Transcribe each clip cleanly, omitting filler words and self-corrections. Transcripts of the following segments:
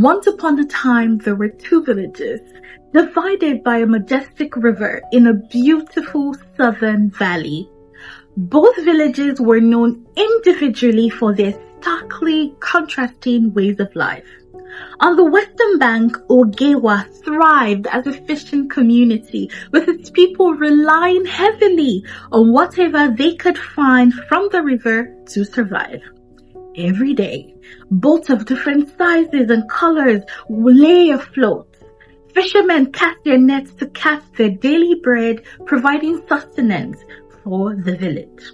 Once upon a time, there were two villages, divided by a majestic river in a beautiful southern valley. Both villages were known individually for their starkly contrasting ways of life. On the western bank, Ogewa thrived as a fishing community, with its people relying heavily on whatever they could find from the river to survive. Every day, boats of different sizes and colors lay afloat. Fishermen cast their nets to catch their daily bread, providing sustenance for the village.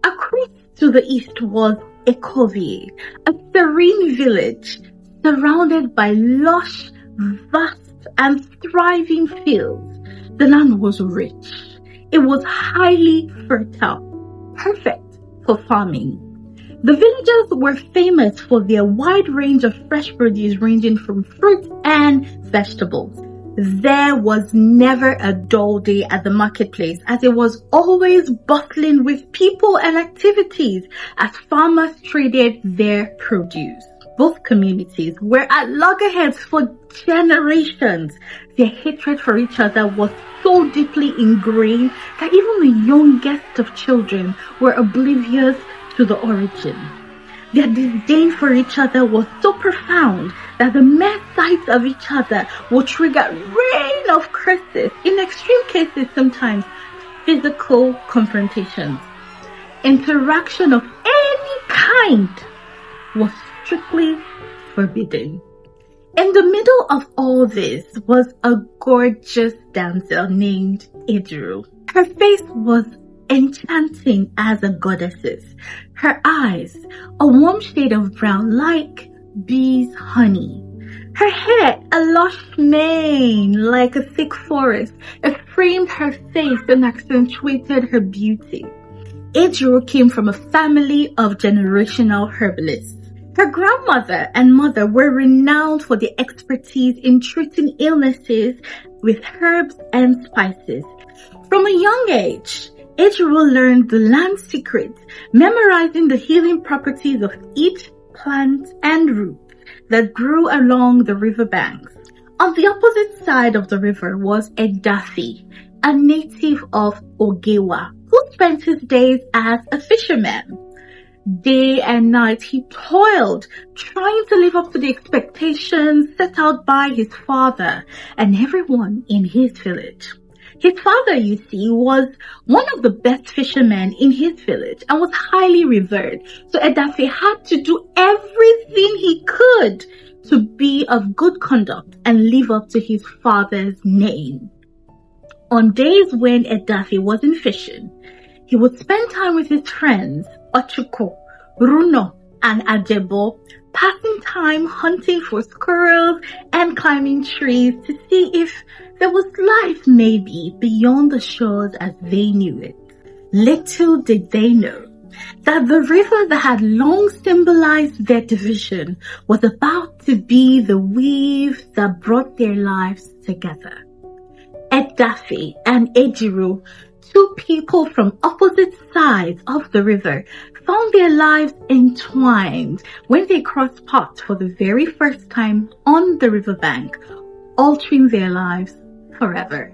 Across to the east was Ekovie, a serene village surrounded by lush, vast and thriving fields. The land was rich. It was highly fertile, perfect for farming. The villagers were famous for their wide range of fresh produce ranging from fruit and vegetables. There was never a dull day at the marketplace, as it was always bustling with people and activities as farmers traded their produce. Both communities were at loggerheads for generations. Their hatred for each other was so deeply ingrained that even the youngest of children were oblivious to the origin. Their disdain for each other was so profound that the mere sight of each other would trigger rain of curses, in extreme cases sometimes physical confrontations. Interaction of any kind was strictly forbidden. In the middle of all this was a gorgeous damsel named Ejiro. Her face was enchanting as a goddess's. Her eyes, a warm shade of brown like bee's honey. Her hair, a lush mane like a thick forest, it framed her face and accentuated her beauty. Ejiro came from a family of generational herbalists. Her grandmother and mother were renowned for their expertise in treating illnesses with herbs and spices. From a young age, Ejiro learned the land secrets, memorizing the healing properties of each plant and root that grew along the riverbanks. On the opposite side of the river was Edafe, a native of Ogewa, who spent his days as a fisherman. Day and night he toiled, trying to live up to the expectations set out by his father and everyone in his village. His father, you see, was one of the best fishermen in his village and was highly revered. So Edafe had to do everything he could to be of good conduct and live up to his father's name. On days when Edafe wasn't fishing, he would spend time with his friends, Ochuko, Runo, and Ajebo, passing time hunting for squirrels and climbing trees to see if there was life maybe beyond the shores as they knew it. Little did they know that the river that had long symbolized their division was about to be the weave that brought their lives together. Edafe and Ejiro, two people from opposite sides of the river, found their lives entwined when they crossed paths for the very first time on the riverbank, altering their lives forever.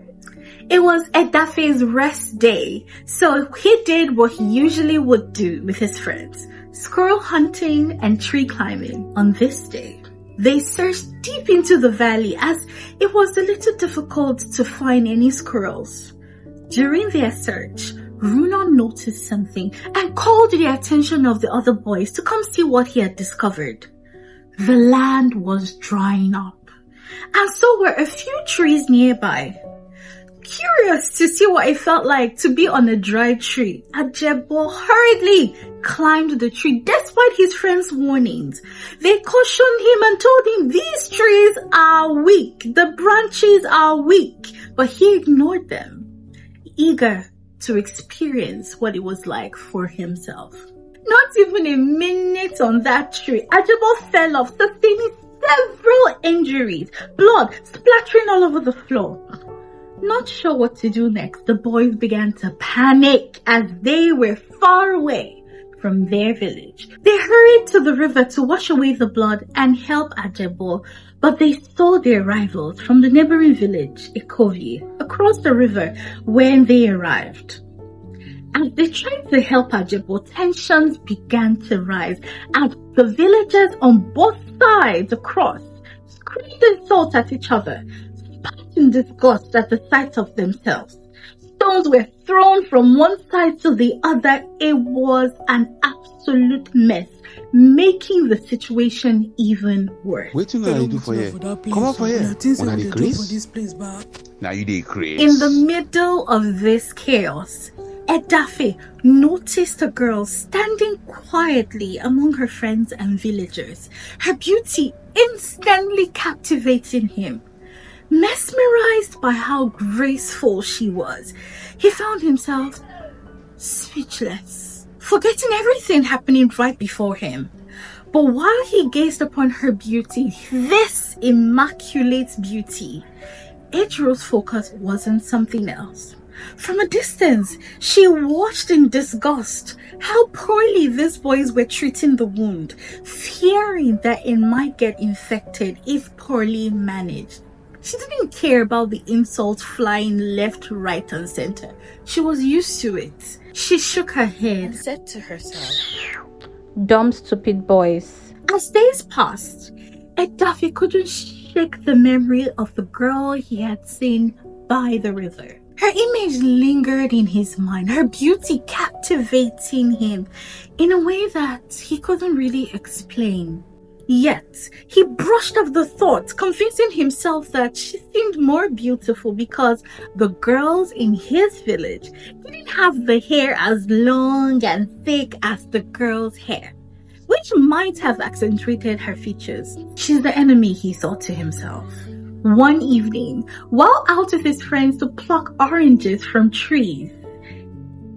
It was Edafe's rest day, so he did what he usually would do with his friends, squirrel hunting and tree climbing on this day. They searched deep into the valley as it was a little difficult to find any squirrels. During their search, Runo noticed something and called the attention of the other boys to come see what he had discovered. The land was drying up, and so were a few trees nearby. Curious to see what it felt like to be on a dry tree, Ajebo hurriedly climbed the tree despite his friends' warnings. They cautioned him and told him these trees are weak, the branches are weak, but he ignored them, eager to experience what it was like for himself. Not even a minute on that tree, Ajebo fell off, sustaining several injuries, blood splattering all over the floor. Not sure what to do next, the boys began to panic as they were far away from their village. They hurried to the river to wash away the blood and help Ajebo, but they saw their rivals from the neighboring village, Ikovi, across the river when they arrived. As they tried to help Ajebo, tensions began to rise as the villagers on both sides across screamed insults at each other, spat in disgust at the sight of themselves. Stones were thrown from one side to the other. It was an absolute mess, making the situation even worse. What you gonna do for you? Come on for here. Wanna decrease? Now you decrease. In the middle of this chaos, Edafe noticed a girl standing quietly among her friends and villagers, her beauty instantly captivating him. Mesmerized by how graceful she was, he found himself speechless, forgetting everything happening right before him. But while he gazed upon her beauty, this immaculate beauty, Ejiro's focus was on something else. From a distance, she watched in disgust how poorly these boys were treating the wound, fearing that it might get infected if poorly managed. She didn't care about the insults flying left, right, and center. She was used to it. She shook her head and said to herself, "Dumb, stupid boys." As days passed, Edafe couldn't shake the memory of the girl he had seen by the river. Her image lingered in his mind, her beauty captivating him in a way that he couldn't really explain. Yet, he brushed off the thought, convincing himself that she seemed more beautiful because the girls in his village didn't have the hair as long and thick as the girl's hair, which might have accentuated her features. She's the enemy, he thought to himself. One evening, while out with his friends to pluck oranges from trees,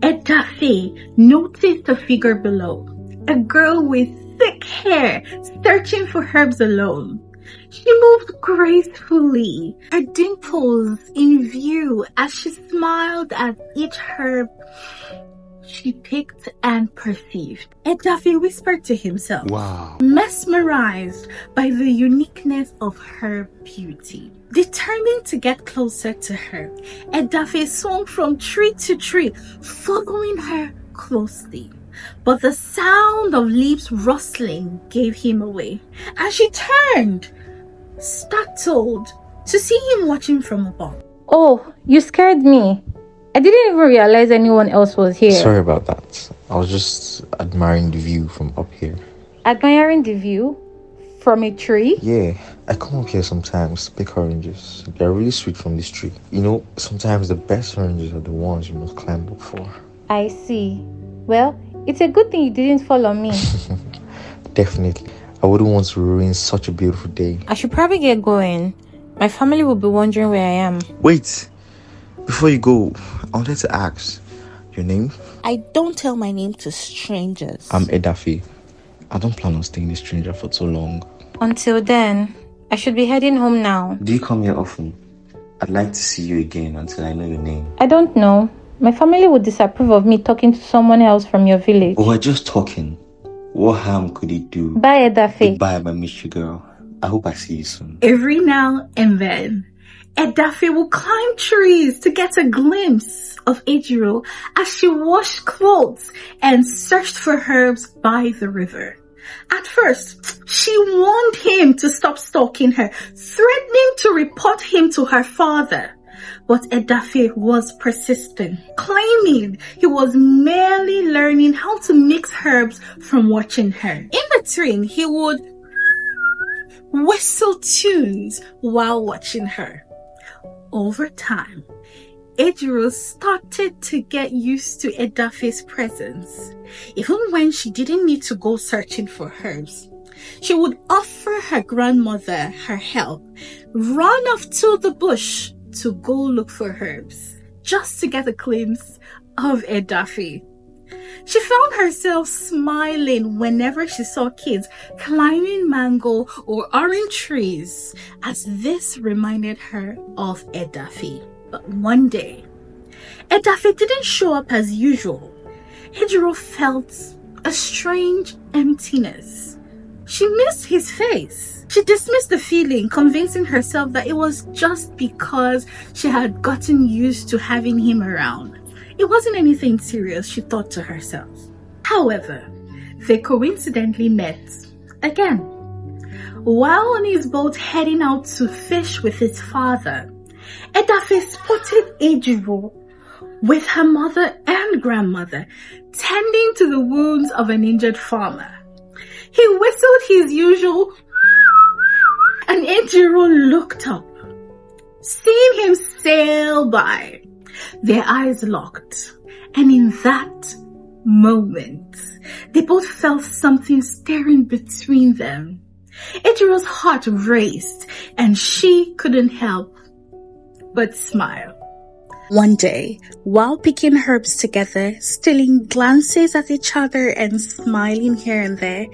Edafe noticed a figure below, a girl with thick hair searching for herbs alone. She moved gracefully, her dimples in view as she smiled at each herb she picked and perceived. Edafe whispered to himself, wow, mesmerized by the uniqueness of her beauty. Determined to get closer to her, Edafe swung from tree to tree, following her closely. But the sound of leaves rustling gave him away, and she turned, startled, to see him watching from above. "Oh, you scared me. I didn't even realize anyone else was here." Sorry about that. I was just admiring the view from up here. Admiring the view? From a tree? Yeah, I come up here sometimes to pick oranges. They're really sweet from this tree. You know, sometimes the best oranges are the ones you must climb up for. I see. Well, it's a good thing you didn't follow me. Definitely. I wouldn't want to ruin such a beautiful day. I should probably get going. My family will be wondering where I am. Wait, before you go, I wanted to ask your name. I don't tell my name to strangers. I'm Edafe. I don't plan on staying a stranger for too long. Until then, I should be heading home now. Do you come here often? I'd like to see you again until I know your name. I don't know. My family would disapprove of me talking to someone else from your village. Oh, we're just talking. What harm could it do? Bye, Edafe. Bye, my mystery girl. I hope I see you soon. Every now and then, Edafe will climb trees to get a glimpse of Ejiro as she washed clothes and searched for herbs by the river. At first, she warned him to stop stalking her, threatening to report him to her father. But Edafe was persistent, claiming he was merely learning how to mix herbs from watching her. In between, he would whistle tunes while watching her. Over time, Ejiro started to get used to Edafe's presence. Even when she didn't need to go searching for herbs, she would offer her grandmother her help, run off to the bush to go look for herbs, just to get a glimpse of Edafe. She found herself smiling whenever she saw kids climbing mango or orange trees, as this reminded her of Edafe. But one day, Edafe didn't show up as usual. Ejiro felt a strange emptiness. She missed his face. She dismissed the feeling, convincing herself that it was just because she had gotten used to having him around. It wasn't anything serious, she thought to herself. However, they coincidentally met again. While on his boat heading out to fish with his father, Edafe spotted Ejiro with her mother and grandmother tending to the wounds of an injured farmer. He whistled his usual and Ejiro looked up. Seeing him sail by, their eyes locked, and in that moment, they both felt something staring between them. Ejiro's heart raced, and she couldn't help but smile. One day, while picking herbs together, stealing glances at each other and smiling here and there,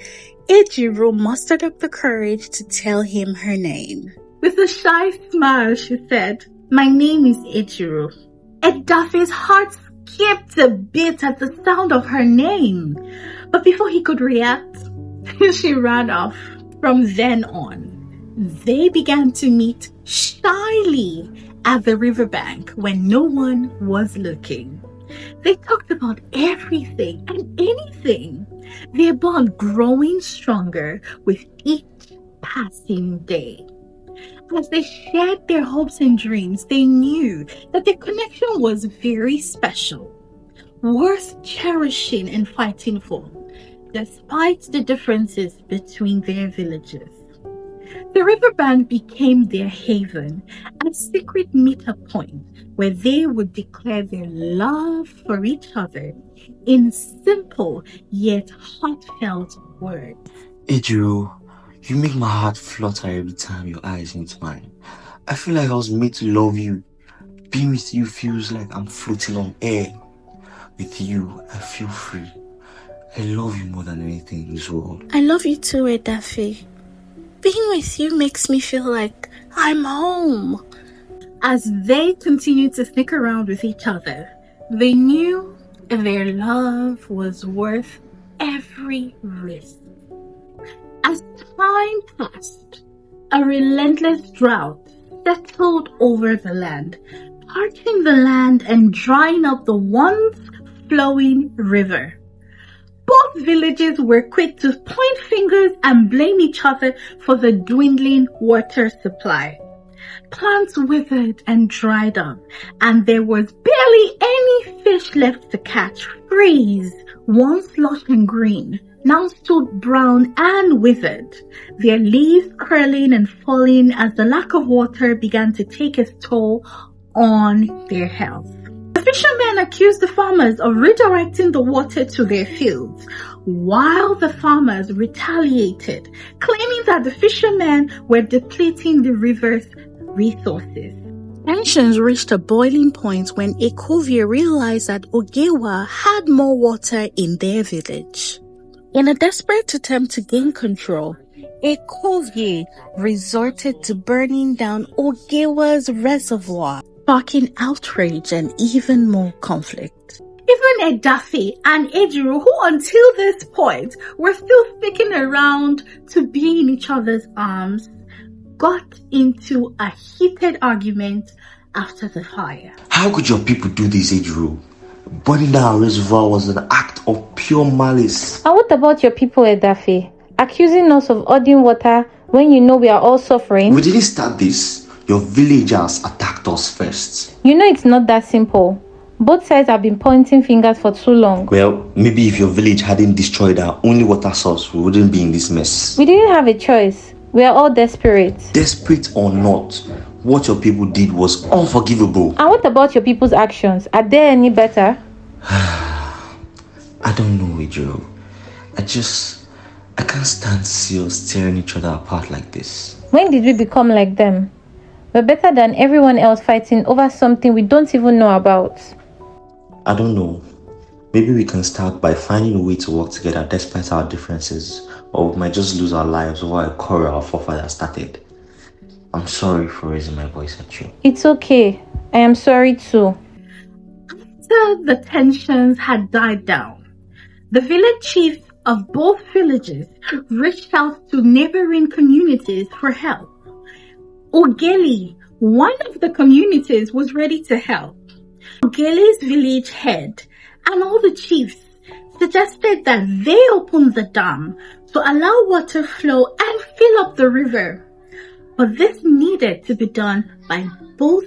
Ejiro mustered up the courage to tell him her name. With a shy smile, she said, "My name is Ejiro." Edafe's heart skipped a bit at the sound of her name, but before he could react, she ran off. From then on, they began to meet shyly at the riverbank when no one was looking. They talked about everything and anything, their bond growing stronger with each passing day. As they shared their hopes and dreams, they knew that their connection was very special, worth cherishing and fighting for, despite the differences between their villages. The riverbank became their haven, a secret meetup point where they would declare their love for each other in simple yet heartfelt words. Ejiro, you make my heart flutter every time your eyes meet mine. I feel like I was made to love you. Being with you feels like I'm floating on air. With you, I feel free. I love you more than anything in this world. I love you too, Edafe. Being with you makes me feel like I'm home. As they continued to stick around with each other, they knew their love was worth every risk. As time passed, a relentless drought settled over the land, parching the land and drying up the once flowing river. Both villages were quick to point fingers and blame each other for the dwindling water supply. Plants withered and dried up, and there was barely any fish left to catch. Trees, once lush and green, now stood brown and withered, their leaves curling and falling as the lack of water began to take its toll on their health. The fishermen accused the farmers of redirecting the water to their fields, while the farmers retaliated, claiming that the fishermen were depleting the river's resources. Tensions reached a boiling point when Ekovie realized that Ogewa had more water in their village. In a desperate attempt to gain control, Ekovie resorted to burning down Ogewa's reservoir, sparking outrage and even more conflict. Even Edafe and Ejiro, who until this point were still sticking around to be in each other's arms, got into a heated argument after the fire. How could your people do this, Ejiro? Burning down our reservoir was an act of pure malice. And what about your people, Edafe? Accusing us of hoarding water when you know we are all suffering? We didn't start this. Your villagers attacked us first. You know it's not that simple. Both sides have been pointing fingers for too long. Well, maybe if your village hadn't destroyed our only water source, we wouldn't be in this mess. We didn't have a choice. We are all desperate. Desperate or not, what your people did was unforgivable. And what about your people's actions? Are they any better? I don't know, Ejiro. I can't stand to see us tearing each other apart like this. When did we become like them? We're better than everyone else fighting over something we don't even know about. I don't know. Maybe we can start by finding a way to work together despite our differences, or we might just lose our lives over a quarrel our forefathers started. I'm sorry for raising my voice at you. It's okay. I am sorry too. After the tensions had died down, The village chiefs of both villages reached out to neighboring communities for help. Ogeli, one of the communities, was ready to help. Ogeli's village head and all the chiefs suggested that they open the dam to allow water flow and fill up the river. But this needed to be done by both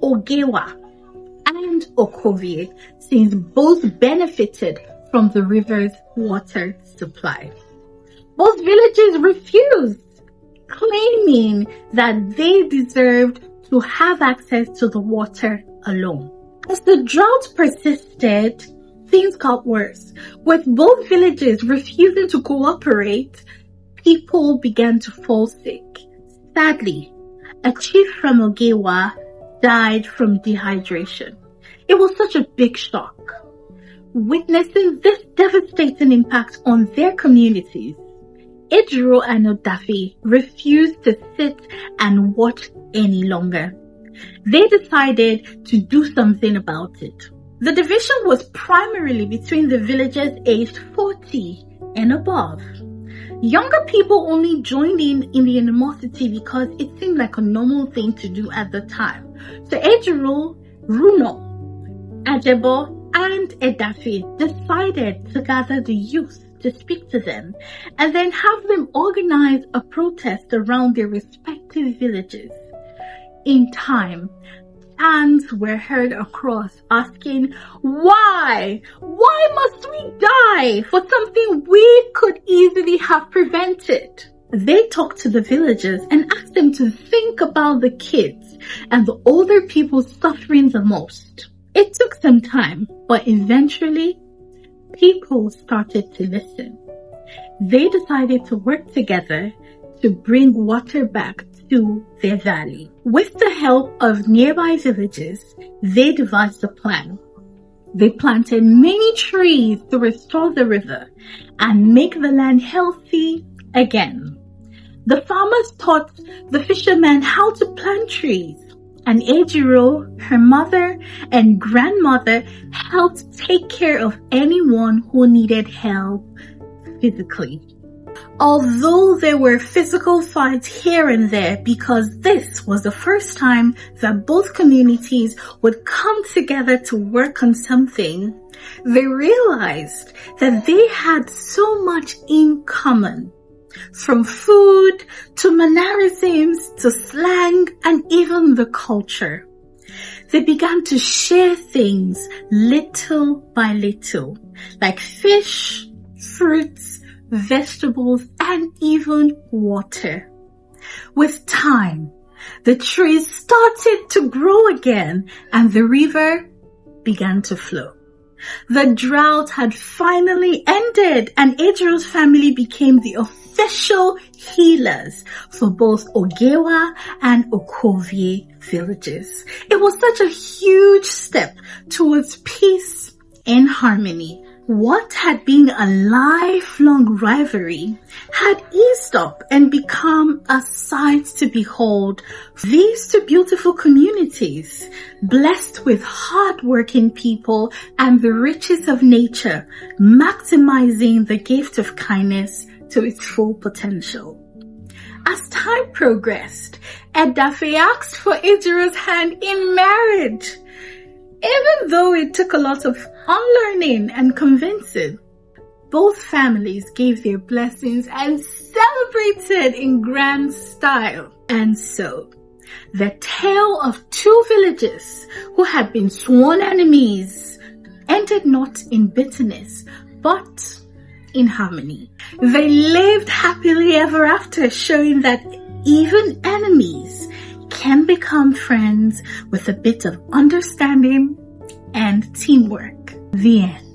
Ogewa and Okovie, since both benefited from the river's water supply. Both villages refused, claiming that they deserved to have access to the water alone. As the drought persisted, things got worse. With both villages refusing to cooperate, people began to fall sick. Sadly, a chief from Ogewa died from dehydration. It was such a big shock. Witnessing this devastating impact on their communities, Ejiro and Edafe refused to sit and watch any longer. They decided to do something about it. The division was primarily between the villagers aged 40 and above. Younger people only joined in the animosity because it seemed like a normal thing to do at the time. So Ejiro, Runo, Ajebo, and Edafe decided to gather the youth to speak to them and then have them organize a protest around their respective villages. In time, chants were heard across asking, why? Why must we die for something we could easily have prevented? They talked to the villagers and asked them to think about the kids and the older people suffering the most. It took some time, but eventually, people started to listen. They decided to work together to bring water back to their valley. With the help of nearby villages, they devised a plan. They planted many trees to restore the river and make the land healthy again. The farmers taught the fishermen how to plant trees, and Ejiro, her mother and grandmother helped take care of anyone who needed help physically. Although there were physical fights here and there, because this was the first time that both communities would come together to work on something, they realized that they had so much in common. From food to mannerisms to slang and even the culture. They began to share things little by little, like fish, fruits, vegetables, and even water. With time, the trees started to grow again and the river began to flow. The drought had finally ended and Ejiro's family became the official healers for both Ogewa and Okovie villages. It was such a huge step towards peace and harmony. What had been a lifelong rivalry had eased up and become a sight to behold. These two beautiful communities, blessed with hard-working people and the riches of nature, maximizing the gift of kindness to its full potential. As time progressed, Edafe asked for Ejiro's hand in marriage. Even though it took a lot of unlearning and convincing, both families gave their blessings and celebrated in grand style. And so, the tale of two villages who had been sworn enemies ended not in bitterness, but in harmony. They lived happily ever after, showing that even enemies can become friends with a bit of understanding and teamwork. The end.